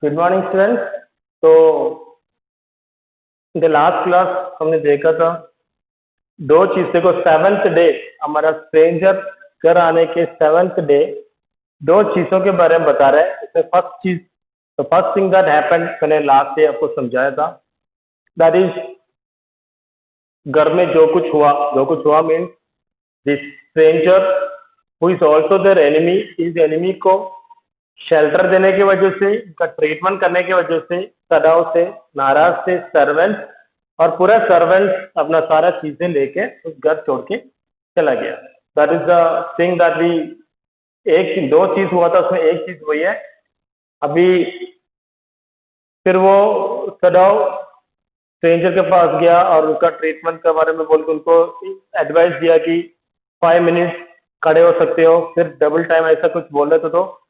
Good morning students. तो the last class हमने देखा था दो चीज देखो। सेवेंथ डे हमारा स्ट्रेंजर घर आने के सेवेंथ डे दो चीजों के बारे में बता रहे हैं। इसमें फर्स्ट चीज, तो फर्स्ट थिंग दैट हैपेंड मैंने लास्ट डे आपको समझाया था, दैट इज घर में जो कुछ हुआ means this stranger who is also their enemy, इस एनिमी को शेल्टर देने की वजह से, उनका ट्रीटमेंट करने की वजह से सदाव से नाराज थे सर्वेंट, और पूरा सर्वेंट अपना सारा चीजें लेके उस घर छोड़ के चला गया। That is the thing that we, एक दो चीज हुआ था, उसमें एक चीज वही है। अभी फिर वो सदाव स्ट्रेंजर के पास गया और उनका ट्रीटमेंट के बारे में बोल के उनको एडवाइस दिया कि 5 मिनट खड़े हो सकते हो, फिर डबल टाइम ऐसा कुछ बोल रहे थे। तो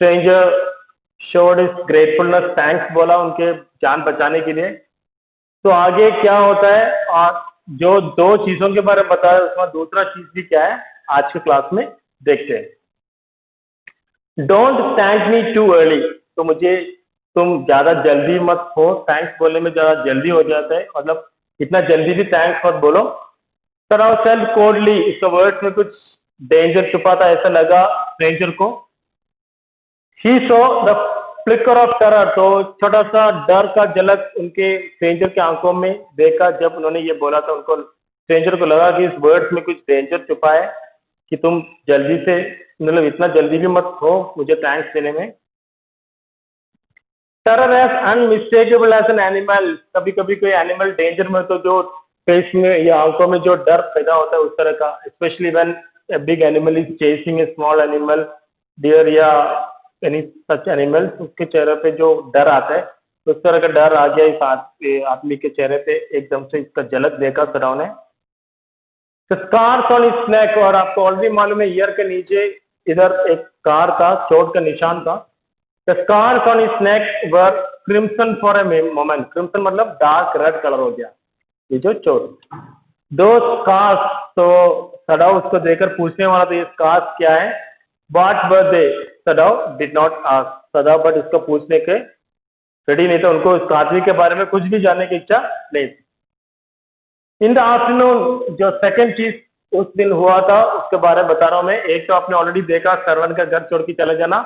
stranger showed is gratefulness, thanks बोला उनके जान बचाने के लिए। तो आगे क्या होता है, और जो दो चीजों के बारे में बताया उसमें दूसरा चीज भी क्या है आज की क्लास में देखते हैं। Don't thank me too early, तो मुझे तुम ज्यादा जल्दी मत हो, थैंक्स बोलने में ज्यादा जल्दी हो जाता है, मतलब इतना जल्दी भी थैंक्स मत बोलो। सराव सेल कोडली, इसका वर्ड्स में कुछ डेंजर छुपा था ऐसा लगा स्ट्रेंजर को। He saw the flicker of terror, तो छोटा सा डर का झलक उनके स्ट्रेंजर के आंखों में देखा जब उन्होंने ये बोला था। उनको स्ट्रेंजर को लगा कि इस वर्ड्स में कुछ डेंजर छुपा है, कि तुम जल्दी से, मतलब इतना जल्दी भी मत हो मुझे थैंक्स देने में। Terror as unmistakable as an animal, कभी कभी कोई एनिमल डेंजर में तो जो फेस में या आंखों में जो डर पैदा होता है उस तरह का, specially when a big animal is chasing a small animal, deer या एनी सच एनिमल, उसके चेहरे पे जो डर आता है उस तरह का डर आ गया इस आदमी के चेहरे पे। एकदम से इसका झलक देखा सराव ने। स्कार्स ऑन हिज नेक, और आपको ऑलरेडी मालूम है ईयर के नीचे इधर एक स्कार था, चोट का निशान था। The scars on his neck were crimson for a moment, crimson मतलब डार्क रेड कलर हो गया ये जो चोट। दो स्कार्स, तो सदाव उसको देखकर पूछने वाला था ये स्कार्स क्या है। What were they, सदाव did not ask, सदाव but इसको पूछने के रेडी नहीं था, उनको इस आदमी के बारे में कुछ भी जानने की इच्छा नहीं थी। इन द आफ्टरनून, जो सेकंड चीज उस दिन हुआ था उसके बारे में बता रहा हूं मैं। एक तो आपने ऑलरेडी देखा सर्वेंट का घर छोड़ के चले जाना।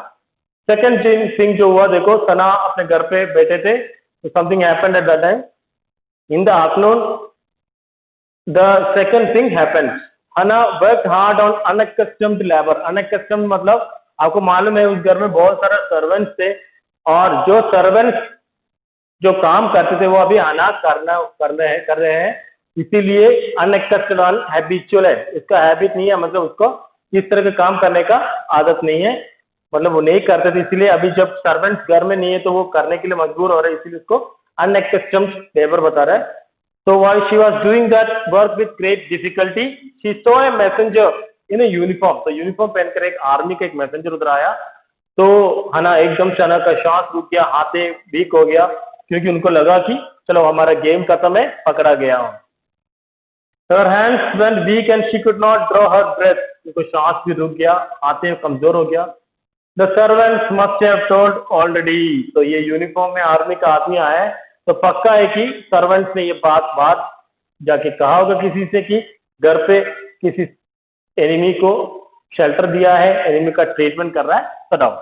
सेकंड थिंग जो हुआ, देखो सना अपने घर पे बैठे थे, तो something happened at that time in the afternoon. The second thing happened, हना वर्क हार्ड ऑन अनअकस्टम्ड लेबर। अनअकस्टम्ड मतलब आपको मालूम है उस घर में बहुत सारे सर्वेंट्स थे, और जो सर्वेंट्स जो काम करते थे वो अभी हना कर रहे हैं, इसीलिए अनएक्सपेक्टेड हैबिचुअल है, इसका हैबिट नहीं है, मतलब उसको इस तरह के काम करने का आदत नहीं है, मतलब वो नहीं करते थे, इसीलिए अभी जब सर्वेंट्स घर में नहीं है तो वो करने के लिए मजबूर हो रहे हैं, इसीलिए उसको अनएक्सपेक्टेड लेबर बता रहा है। तो while she was doing that work with great difficulty, she saw a messenger in a uniform, तो यूनिफॉर्म पहनकर एक आर्मी का एक मैसेंजर उधर आया। तो हना एकदम से हना का सांस रुक गया, हाथे वीक हो गया, क्योंकि उनको लगा कि चलो हमारा गेम खत्म है, पकड़ा गया हूं। Her hands went weak and she could not draw her breath, उनको सांस भी रुक गया, हाथे कमजोर हो गया। The servants must have told already, तो ये यूनिफॉर्म में आर्मी का आदमी आया है, तो पक्का है कि सर्वेंट्स ने ये बात जाके कहा होगा किसी से कि घर पे किसी एनिमी को शेल्टर दिया है, एनिमी का ट्रीटमेंट कर रहा है सदाव।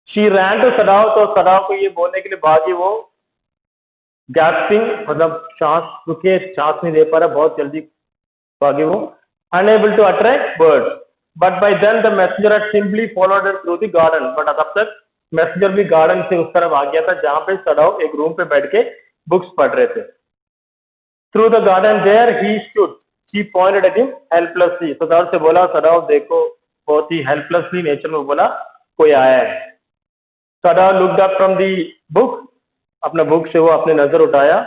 शी रैन टू सदाव, तो सदाव को ये बोलने के लिए भागी वो, गैस्पिंग मतलब सांस रुके, सांस नहीं दे पा रहा, बहुत जल्दी भागी वो। Unable to attract birds, but by then the messenger had simply followed her through the garden, but तब तक मैसेंजर भी गार्डन से उस तरफ आ गया था जहां पे सदाव एक रूम पे बैठ के बुक्स पढ़ रहे थे। Through the garden there he stood, she pointed at him helplessly, Sadao से बोला, सदाव देखो बहुत ही हेल्पलेसली नेचर में बोला कोई आया है। Sadao looked up from the book, अपना बुक से वो अपने नजर उठाया।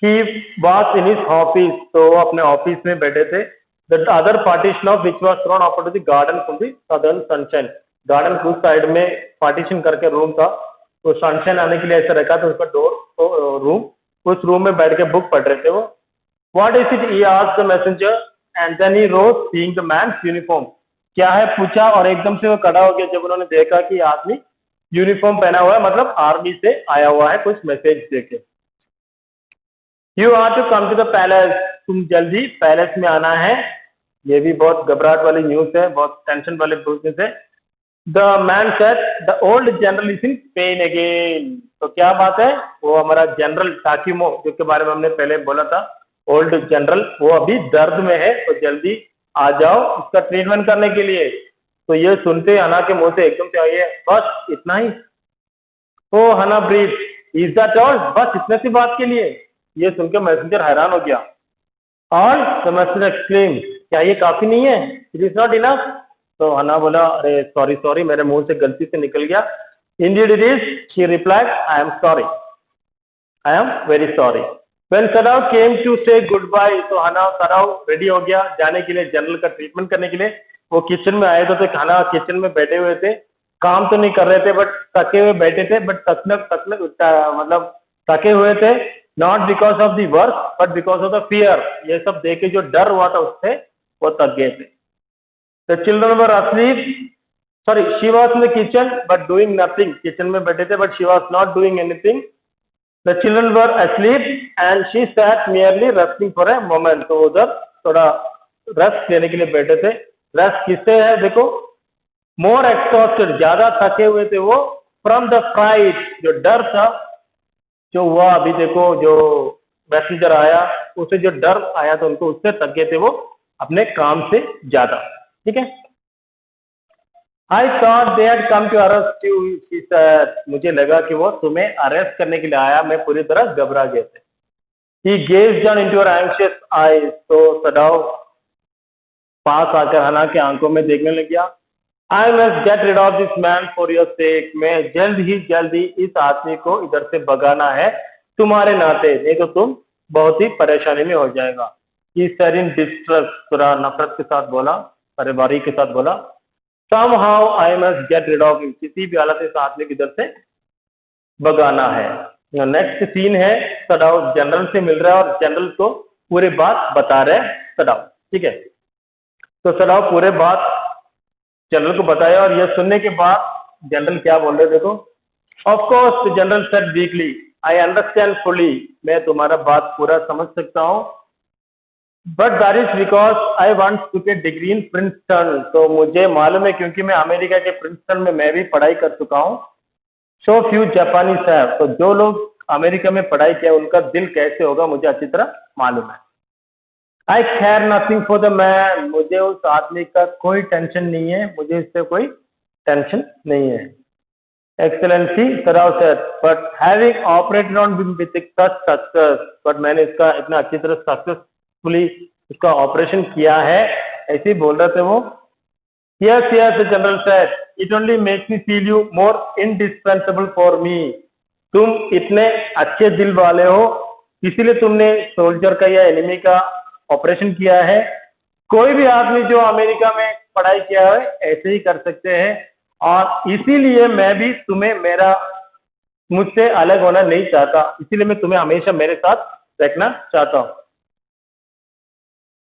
He was in his office, तो वो अपने ऑफिस में बैठे थे। The other partition of which was thrown open to the garden from the southern sunshine, garden के उस साइड में पार्टीशन करके रूम था, तो सनशाइन आने के लिए ऐसा रखा था उसका डोर, तो रूम, उस रूम में बैठ के बुक पढ़ रहे थे वो। What is it, he asked the messenger and then he rose seeing the man's uniform, क्या है पूछा, और एकदम से वो खड़ा हो गया जब उन्होंने देखा कि आदमी यूनिफॉर्म पहना हुआ है, मतलब आर्मी से आया हुआ है कुछ मैसेज देके। You are to come to the palace, तुम जल्दी पैलेस में आना है। ये भी बहुत घबराहट वाली न्यूज है, बहुत टेंशन वाली न्यूज है। The man said the old general is in pain again. तो क्या बात है, वो हमारा जनरल टाकिमो जिसके बारे में हमने पहले बोला था, ओल्ड जनरल, वो अभी दर्द में है, तो जल्दी आ जाओ इसका ट्रीटमेंट करने के लिए। तो ये सुनते हना के मुंह से एकदम से आई है, बस इतना ही। ओ हना ब्रीथ, इज दैट ऑल, बस इतने सी बात के लिए। ये सुनकर मैसेंजर हैरान हो गया। ऑल, द मैसेंजर एक्सक्लेम, क्या ये काफी नहीं है, इट इज नॉट इनफ। तो हना बोला, अरे सॉरी सॉरी, मेरे मुंह से गलती से निकल गया। Indeed it is, she replied, I am sorry, I am very sorry. When Sadao came to say goodbye, तो हना सदाव रेडी हो गया जाने के लिए, जनरल का ट्रीटमेंट करने के लिए। वो किचन में आए थे, तो हना किचन में बैठे हुए थे, काम तो नहीं कर रहे थे, बट थके हुए बैठे थे, बट मतलब थके हुए थे, not because of the work but because of the fear. ये सब देख के जो डर हुआ था उससे वो थक गए थे। The children were asleep, sorry, she was in the kitchen but doing nothing, kitchen में बैठे थे but she was not doing anything. The children were asleep and she sat merely resting for a moment, तो उधर थोड़ा rest लेने के लिए बैठे थे। रेस्ट किससे है देखो, मोर एक्सॉस्टेड, ज्यादा थके हुए थे वो, फ्रॉम द फ्राइट, जो डर था जो हुआ अभी देखो, जो मैसेंजर आया उसे जो डर आया था उनको, उससे थक गए थे वो अपने काम से ज्यादा। ठीक है, I thought they had come to arrest you, she said, मुझे लगा कि वो तुम्हें अरेस्ट करने के लिए आया, मैं पूरी तरह घबरा गए थे। He gazed down into her anxious eyes, तो सदाव पास आकर हना के आंखों में देखने लग गया। I must get rid of this man for your sake, मैं जल्द ही इस आदमी को इधर से भगाना है तुम्हारे नाते, नहीं तो तुम बहुत ही परेशानी में हो जाएगा। ही सेड इन डिस्ट्रेस, थोड़ा नफरत के साथ बोला, परेशानी के साथ बोला। somehow I must get rid of him, किसी भी हालत इस आदमी की इधर से भगाना है। नेक्स्ट सीन है, सदाव जनरल से मिल रहा है और जनरल को पूरे बात बता रहे हैं सदाव। ठीक है, तो सदाव पूरे बात जनरल को बताया और यह सुनने के बाद जनरल क्या बोल रहे देखो। Of course general said weakly, I understand fully, मैं तुम्हारा बात पूरा समझ सकता हूँ, but that is because I want to get degree in Princeton, तो मुझे मालूम है क्योंकि मैं अमेरिका के प्रिंसटन में मैं भी पढ़ाई कर चुका हूँ। सो फ्यू जापानीज है, तो जो लोग अमेरिका में पढ़ाई किया उनका दिल कैसे होगा मुझे अच्छी तरह मालूम है। I care nothing for the man, मुझे उस आदमी का कोई टेंशन नहीं है, मुझे इससे कोई टेंशन नहीं है। एक्सेलेंसी सराव said, but having operated on with such success, but मैंने इसका इतना अच्छी तरह सक्सेसफुली इसका ऑपरेशन किया है, ऐसे ही बोल रहे थे वो। Yes yes general said, it only makes me feel you more indispensable for me, तुम इतने अच्छे दिल वाले हो इसीलिए तुमने सोल्जर का या एनिमी का ऑपरेशन किया है। कोई भी आदमी जो अमेरिका में पढ़ाई किया है ऐसे ही कर सकते हैं, और इसीलिए मैं भी तुम्हें मुझसे अलग होना नहीं चाहता, इसीलिए मैं तुम्हें हमेशा मेरे साथ रखना चाहता हूँ।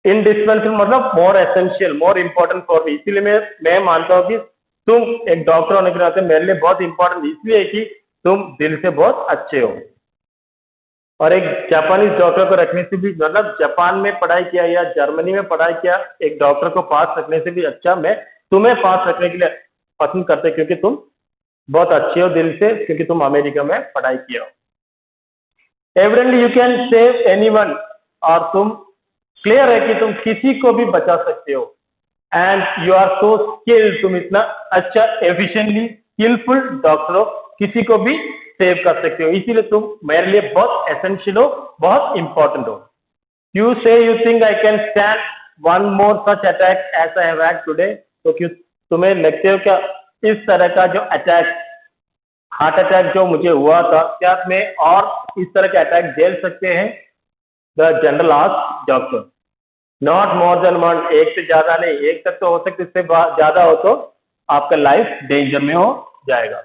इंडिस्पेंसेबल मतलब मोर essential, more important for me, इसीलिए मैं मानता हूँ कि तुम एक डॉक्टर होने के नाते मेरे लिए बहुत इंपॉर्टेंट इसलिए कि तुम दिल से बहुत अच्छे हो। और एक जापानीज डॉक्टर को रखने से भी, मतलब जापान में पढ़ाई किया या जर्मनी में पढ़ाई किया एक डॉक्टर को पास रखने से भी अच्छा मैं तुम्हें पास रखने के लिए पसंद करते, क्योंकि तुम बहुत अच्छे हो दिल से, क्योंकि तुम अमेरिका में पढ़ाई किया हो। Evidently you can save anyone, और तुम क्लियर है कि तुम किसी को भी बचा सकते हो। And you are so skilled, तुम इतना अच्छा एफिशिएंटली स्किलफुल डॉक्टर हो, किसी को भी सेव कर सकते हो, इसीलिए तुम मेरे लिए बहुत एसेंशियल हो, बहुत इंपॉर्टेंट हो। You say you think I can stand one more such attack as I have had today, तो क्यों तुम्हें लगते हो क्या इस तरह का जो अटैक, हार्ट अटैक जो मुझे हुआ था, क्या मैं और इस तरह के अटैक झेल सकते हैं? The general asked doctor. Not more than one, एक से ज्यादा नहीं, एक तक तो हो सकता है, इससे ज्यादा हो तो आपका लाइफ डेंजर में हो जाएगा।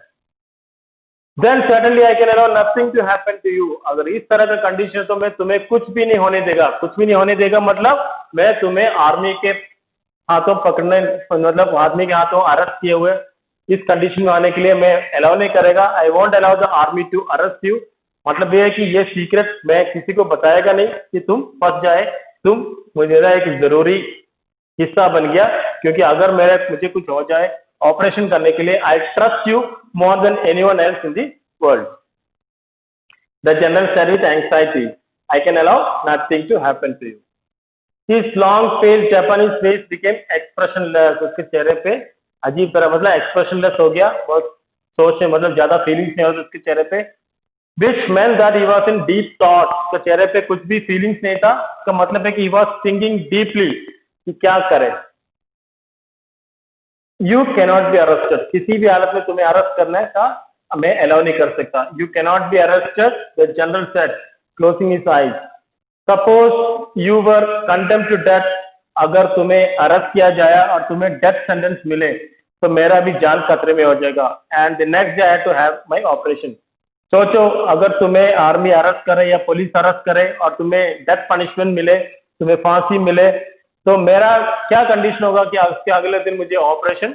Then suddenly I can allow nothing to happen to you, अगर इस तरह का कंडीशन है तो मैं तुम्हें कुछ भी नहीं होने देगा। कुछ भी नहीं होने देगा मतलब मैं तुम्हें आर्मी के हाथों पकड़ने, मतलब आदमी के हाथों अरेस्ट किए हुए इस कंडीशन में आने के लिए मैं अलाउ नहीं करेगा। I won't allow the army to arrest you, मतलब ये है कि ये सीक्रेट मैं किसी को बताएगा नहीं कि तुम फंस जाए, तुम मेरा एक जरूरी हिस्सा बन गया, क्योंकि अगर मुझे कुछ हो जाए ऑपरेशन करने के लिए, I trust you more than anyone else in the world. The general said with anxiety, I can allow nothing to happen to you. His long pale Japanese face became expressionless. उसके चेहरे पे अजीब तरह मतलब expressionless हो गया, बहुत सोच से मतलब ज्यादा फीलिंग्स नहीं होती उसके चेहरे पे। Which meant that he was in deep thought. उसके चेहरे पे कुछ भी फीलिंग्स नहीं था, इसका मतलब है कि he was thinking deeply कि क्या करे। You cannot be arrested. किसी भी हालत में तुम्हें अरेस्ट करना है का मैं अलाउ नहीं कर सकता। You cannot be arrested, the general said, closing his eyes. Suppose you were condemned to death. अगर तुम्हें अरेस्ट किया जाए और तुम्हें डेथ सेंटेंस मिले तो मेरा भी जान खतरे में हो जाएगा। And the next day I had to have my operation. सोचो अगर तुम्हें आर्मी अरेस्ट करे या पुलिस अरेस्ट करे और तुम्हें डेथ पनिशमेंट मिले, तुम्हें फांसी मिले, तो मेरा क्या कंडीशन होगा कि उसके अगले दिन मुझे ऑपरेशन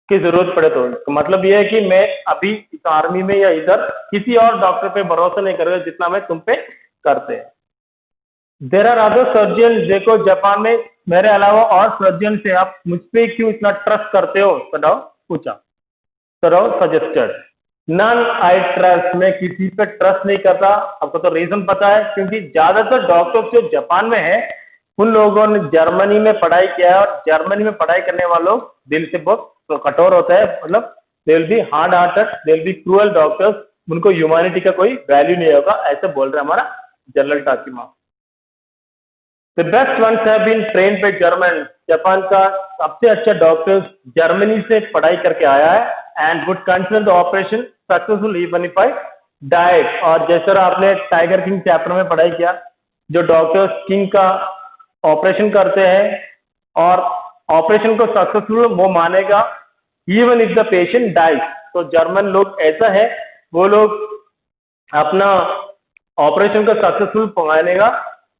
की जरूरत पड़े। तो मतलब ये है कि मैं अभी इस आर्मी में या इधर किसी और डॉक्टर पे भरोसा नहीं करूंगा जितना मैं तुम पे करते हैं। देयर आर अदर सर्जन, देखो जापान में मेरे अलावा और सर्जन से आप मुझ पे क्यों इतना ट्रस्ट करते हो, सडाओ पूछा। Sadao suggested, none I trust, मैं किसी पे ट्रस्ट नहीं करता। आपको तो रीजन पता है, क्योंकि ज्यादातर डॉक्टर्स जो जापान में है उन लोगों ने जर्मनी में पढ़ाई किया है, और जर्मनी में पढ़ाई करने वालों दिल से बहुत तो कठोर होता है, मतलब they will be hard hearted, they will be cruel doctors, उनको ह्यूमैनिटी का कोई वैल्यू नहीं होगा, ऐसे बोल रहे हैं हमारा general Takima. The best ones have been trained by German, Japan का सबसे अच्छा डॉक्टर्स जर्मनी से पढ़ाई करके आया है। And would consider the operation successful even if I died. और जैसे आपने टाइगर किंग चैप्टर में पढ़ाई किया, जो डॉक्टर्स किंग का ऑपरेशन करते हैं और ऑपरेशन को सक्सेसफुल वो मानेगा even if the patient dies. तो जर्मन लोग ऐसा है, वो लोग अपना ऑपरेशन को सक्सेसफुल मानेगा,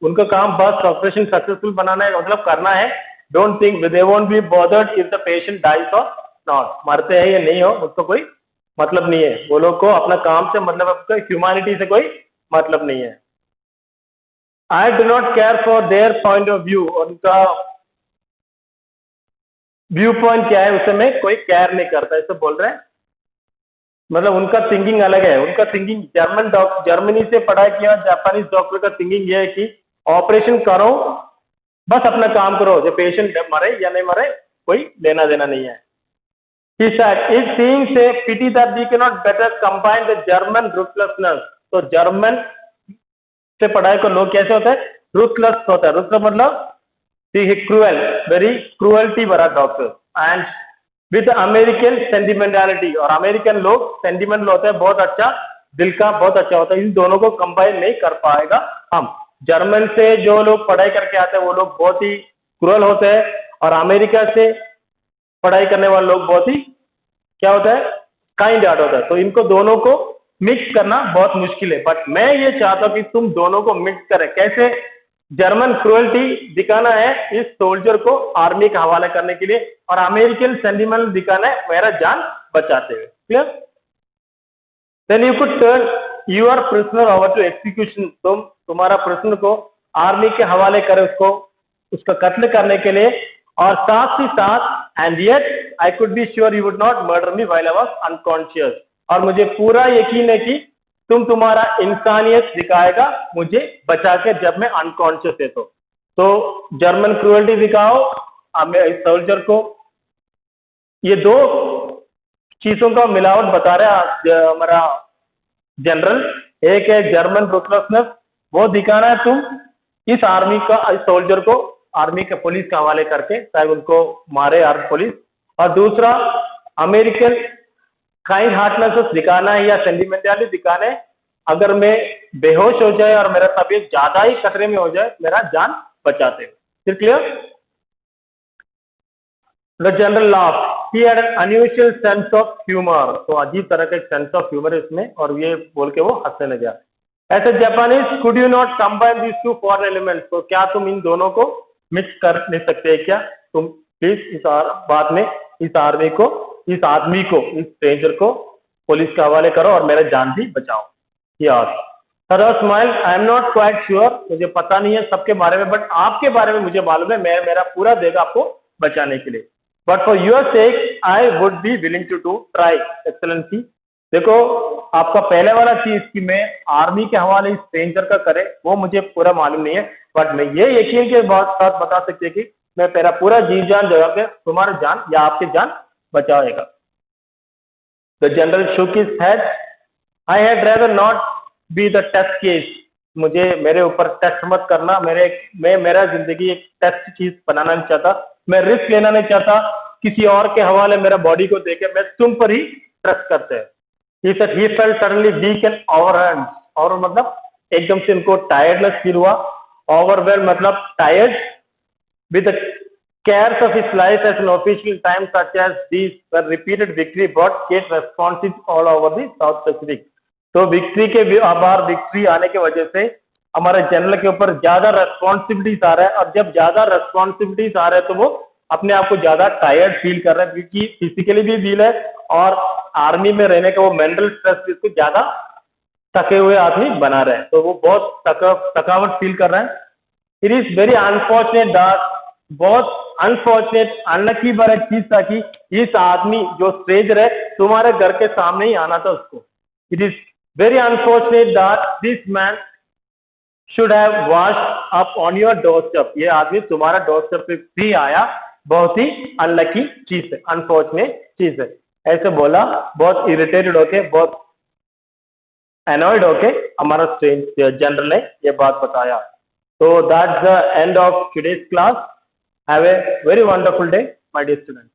उनका काम बस ऑपरेशन सक्सेसफुल बनाना है, मतलब करना है। Don't think, they won't be bothered if the patient dies और नॉट, मरते हैं या नहीं हो उसको कोई मतलब नहीं है। वो लोग को अपना काम से मतलब, आपका ह्यूमैनिटी से कोई मतलब नहीं है। I do not care for their point of view, उनका व्यू पॉइंट क्या है उसे मैं कोई केयर नहीं करता, ऐसे बोल रहे हैं। मतलब उनका थिंकिंग अलग है, उनका थिंकिंग जर्मनी से पढ़ाई किया जापानीज डॉक्टर का थिंकिंग ये है कि ऑपरेशन करो, बस अपना काम करो, जो पेशेंट मरे या नहीं मरे कोई लेना देना नहीं है। He said, it seems a pity that we cannot better combine the German ruthlessness. तो जर्मन से पढ़ाई को लोग कैसे होता है, रूथलेस होता है। रूथलेस मतलब क्रूएल, वेरी क्रूअल्टी भरा डॉक्टर। एंड विद अमेरिकन सेंटिमेंटालिटी, और अमेरिकन लोग सेंटिमेंटल होते हैं, बहुत अच्छा दिल का बहुत अच्छा होता है। इन दोनों को कंबाइन नहीं कर पाएगा हम। जर्मन से जो लोग पढ़ाई करके आते हैं वो लोग बहुत ही क्रूअल होते हैं, और अमेरिका से पढ़ाई करने वाले लोग बहुत ही क्या होता है, काइंड हार्ट होता है। तो इनको दोनों को मिक्स करना बहुत मुश्किल है, बट मैं ये चाहता हूं कि तुम दोनों को मिक्स करें। कैसे? जर्मन क्रूअल्टी दिखाना है इस सोल्जर को आर्मी का हवाला करने के लिए, और अमेरिकन सेंटिमेंट दिखाना है मेरा जान बचाते हुए। Clear? Then you could turn your prisoner over to execution, तुम तुम्हारा प्रिजनर को आर्मी के हवाले करें, उसको उसका कत्ल करने के लिए। और साथ ही साथ and yet I could be sure you would not murder me while I was unconscious, और मुझे पूरा यकीन है कि तुम तुम्हारा इंसानियत दिखाएगा मुझे बचा के जब मैं अनकॉन्शियस है। तो जर्मन क्रूअल्टी दिखाओ सोल्जर को। ये दो चीजों का मिलावट बता रहा है हमारा जनरल। एक है जर्मन रूथलेसनेस, वो दिखाना है तुम इस आर्मी का, इस सोल्जर को आर्मी के पुलिस के हवाले करके, चाहे उनको मारे आर्मी पुलिस। और दूसरा अमेरिकन काइंड हार्टनेस दिखाना है या सेंटिमेंटालिटी दिखाना है। अगर मैं बेहोश हो जाए और मेरा तबीयत ज्यादा ही खतरे में हो जाए, मेरा जान बचाते हैं। फिर clear? The general laugh, he had an unusual sense of humour, तो अजीब तरह का एक सेंस ऑफ ह्यूमर है इसमें, और ये बोल के वो हंसने लगा। ऐसे Japanese, could you not combine this to foreign elements, तो क्या तुम इन दोनों को मिक्स कर नहीं सकते क्या? तुम प्लीज इस बात में इस आर्मी को इस आदमी को, इस स्ट्रेंजर को पुलिस के हवाले करो और मेरा जान भी बचाओ। Yes sir smile, I am not quite sure, मुझे पता नहीं है सबके बारे में, बट आपके बारे में मुझे मालूम है, मैं मेरा पूरा देगा आपको बचाने के लिए। But for your sake I would be willing to do try excellency. देखो आपका पहले वाला चीज कि मैं आर्मी के हवाले स्ट्रेंजर का करे, वो मुझे पूरा मालूम नहीं है, बट मैं ये यकीन के साथ बता सकते कि मैं मेरा पूरा जी जान जगह पे तुम्हारी जान या आपकी जान बचाएगा। The general shook his head. I had rather not be the test case. मुझे मेरे ऊपर टेस्ट मत करना, मैं मेरा जिंदगी एक टेस्ट चीज बनाना नहीं चाहता, मैं रिस्क लेना नहीं चाहता किसी और के हवाले मेरा बॉडी को देके, मैं तुम पर ही ट्रस्ट करते हैं। He said he felt suddenly weak and overwhelmed. और मतलब एकदम से उनको टायर्डनेस फील हुआ, overwhelmed मतलब tired, with the cares of his life as an official in times such as these where repeated victory brought great responses all over the South Pacific. तो victory के बार victory आने की वजह से हमारे general के ऊपर ज्यादा रेस्पॉन्सिबिलिटीज आ रहा है, और जब ज्यादा रेस्पॉन्सिबिलिटीज आ रहे हैं तो वो अपने आप को ज्यादा टायर्ड फील कर रहे हैं, क्योंकि फिजिकली भी फील है और आर्मी में रहने का वो मेंटल स्ट्रेस भी उसको ज्यादा थके हुए आदमी बना रहे हैं, तो वो बहुत थकावट फील कर रहे हैं। It is very unfortunate that, बहुत अनफॉर्चुनेट अनलकी वाला चीज था कि इस आदमी जो स्ट्रेंजर है तुम्हारे घर के सामने ही आना था उसको। It is very unfortunate that this man should have washed up on your doorstep, ये आदमी तुम्हारा डोरस्टेप पे भी आया, बहुत ही अनलकी चीज है, अनफॉर्चुनेट चीज है, ऐसे बोला। बहुत इरिटेटेड होके, बहुत एनॉयड होके हमारा जनरल ने ये बात बताया। So that's the end of today's class. Have a very wonderful day, my dear students.